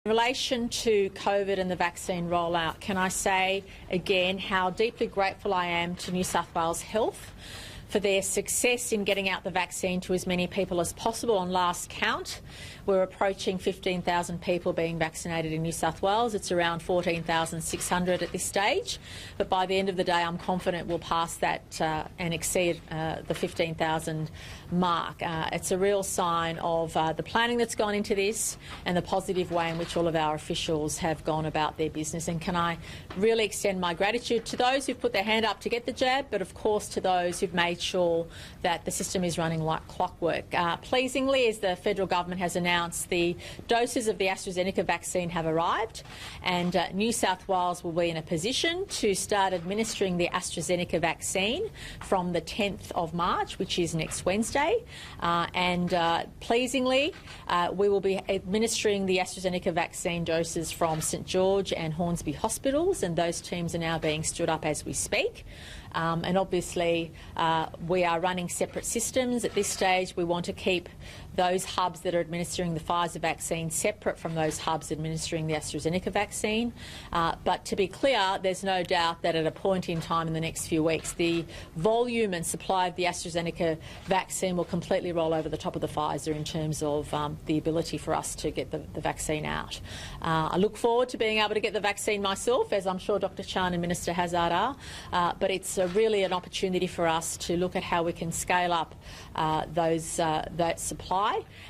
In relation to COVID and the vaccine rollout, can I say again how deeply grateful I am to New South Wales Health for their success in getting out the vaccine to as many people as possible. On last count, we're approaching 15,000 people being vaccinated in New South Wales. It's around 14,600 at this stage. But by the end of the day, I'm confident we'll pass that and exceed the 15,000 mark. It's a real sign of the planning that's gone into this and the positive way in which all of our officials have gone about their business. And can I really extend my gratitude to those who've put their hand up to get the jab, but of course to those who've made sure that the system is running like clockwork. Pleasingly, as the federal government has announced, the doses of the AstraZeneca vaccine have arrived, and New South Wales will be in a position to start administering the AstraZeneca vaccine from the 10th of March, which is next Wednesday. Pleasingly, we will be administering the AstraZeneca vaccine doses from St George and Hornsby hospitals, and those teams are now being stood up as we speak. And obviously, we are running separate systems. At this stage, we want to keep those hubs that are administering the Pfizer vaccine separate from those hubs administering the AstraZeneca vaccine. But to be clear, there's no doubt that at a point in time in the next few weeks, the volume and supply of the AstraZeneca vaccine will completely roll over the top of the Pfizer in terms of the ability for us to get the vaccine out. I look forward to being able to get the vaccine myself, as I'm sure Dr Chan and Minister Hazzard are, but it's really an opportunity for us to look at how we can scale up that supply,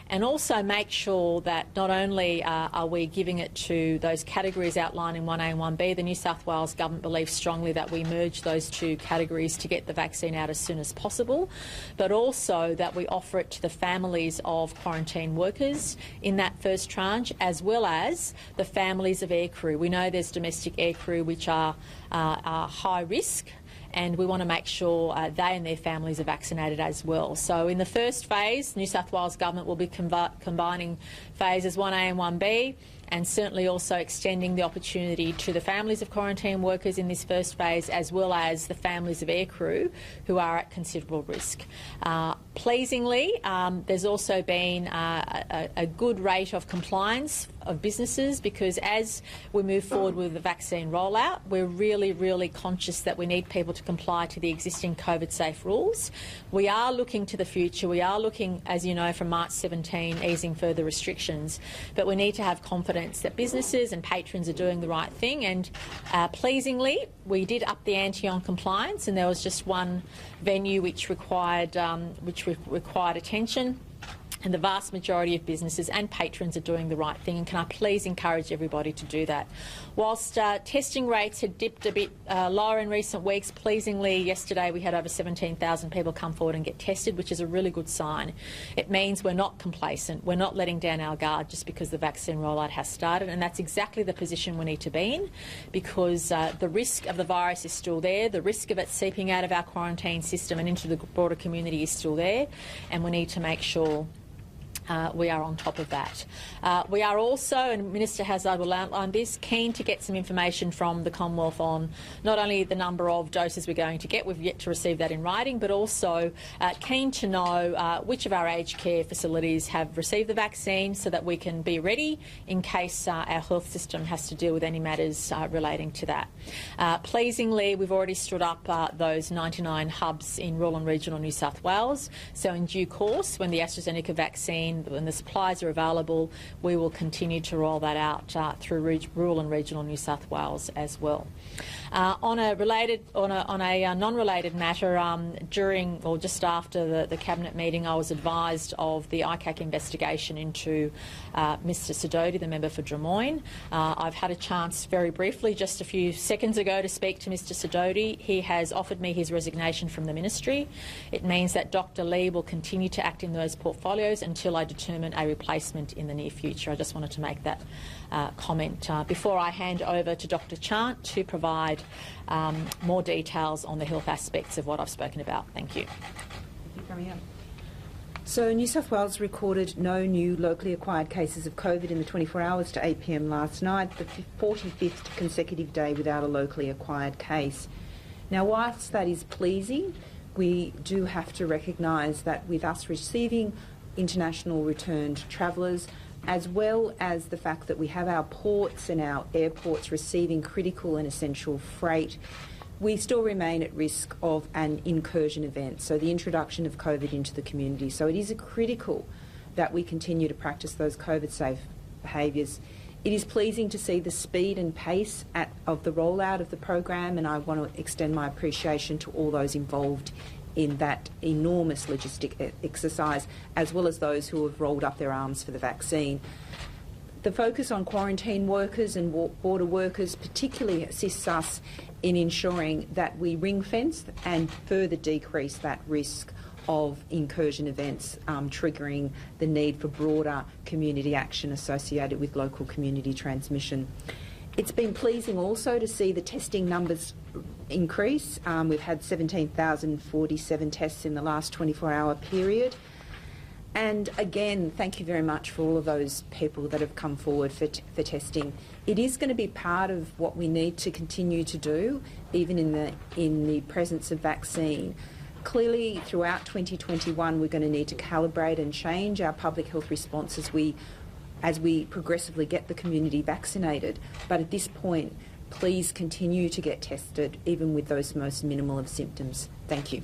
and also make sure that not only are we giving it to those categories outlined in 1A and 1B, the New South Wales Government believes strongly that we merge those two categories to get the vaccine out as soon as possible, but also that we offer it to the families of quarantine workers in that first tranche, as well as the families of aircrew. We know there's domestic aircrew which are high risk, and we want to make sure they and their families are vaccinated as well. So in the first phase, New South Wales Government will be combining phases 1A and 1B, and certainly also extending the opportunity to the families of quarantine workers in this first phase, as well as the families of aircrew who are at considerable risk. Pleasingly, there's also been a good rate of compliance of businesses, because as we move forward with the vaccine rollout, we're really, really conscious that we need people to comply to the existing COVID-safe rules. We are looking to the future. We are looking, as you know, from March 17, easing further restrictions, but we need to have confidence that businesses and patrons are doing the right thing. And pleasingly, we did up the ante on compliance, and there was just one venue which required attention. And the vast majority of businesses and patrons are doing the right thing, and can I please encourage everybody to do that. Whilst testing rates had dipped a bit lower in recent weeks, pleasingly yesterday we had over 17,000 people come forward and get tested, which is a really good sign. It means we're not complacent, we're not letting down our guard just because the vaccine rollout has started, and that's exactly the position we need to be in, because the risk of the virus is still there, the risk of it seeping out of our quarantine system and into the broader community is still there, and we need to make sure we are on top of that. We are also, and Minister Hazzard will outline this, keen to get some information from the Commonwealth on not only the number of doses we're going to get, we've yet to receive that in writing, but also keen to know which of our aged care facilities have received the vaccine, so that we can be ready in case our health system has to deal with any matters relating to that. Pleasingly, we've already stood up those 99 hubs in rural and regional New South Wales, so in due course, when the AstraZeneca vaccine, when the supplies are available, we will continue to roll that out through rural and regional New South Wales as well. On a non-related matter, during or just after the cabinet meeting, I was advised of the ICAC investigation into Mr Sidoti, the member for Drummoyne. I've had a chance very briefly just a few seconds ago to speak to Mr Sidoti. He has offered me his resignation from the ministry. It means that Dr Lee will continue to act in those portfolios until I determine a replacement in the near future. I just wanted to make that comment before I hand over to Dr Chant to provide more details on the health aspects of what I've spoken about. Thank you. Thank you, Premier. So New South Wales recorded no new locally acquired cases of COVID in the 24 hours to 8 p.m. last night, the 45th consecutive day without a locally acquired case. Now, whilst that is pleasing, we do have to recognise that with us receiving international returned travellers, as well as the fact that we have our ports and our airports receiving critical and essential freight, we still remain at risk of an incursion event, so the introduction of COVID into the community. So it is critical that we continue to practice those COVID-safe behaviours. It is pleasing to see the speed and pace of the rollout of the program, and I want to extend my appreciation to all those involved in that enormous logistic exercise, as well as those who have rolled up their arms for the vaccine. The focus on quarantine workers and border workers particularly assists us in ensuring that we ring-fence and further decrease that risk of incursion events triggering the need for broader community action associated with local community transmission. It's been pleasing also to see the testing numbers increase. We've had 17,047 tests in the last 24-hour period. And again, thank you very much for all of those people that have come forward for testing. It is going to be part of what we need to continue to do, even in the presence of vaccine. Clearly, throughout 2021, we're going to need to calibrate and change our public health response as we progressively get the community vaccinated. But at this point, please continue to get tested, even with those most minimal of symptoms. Thank you.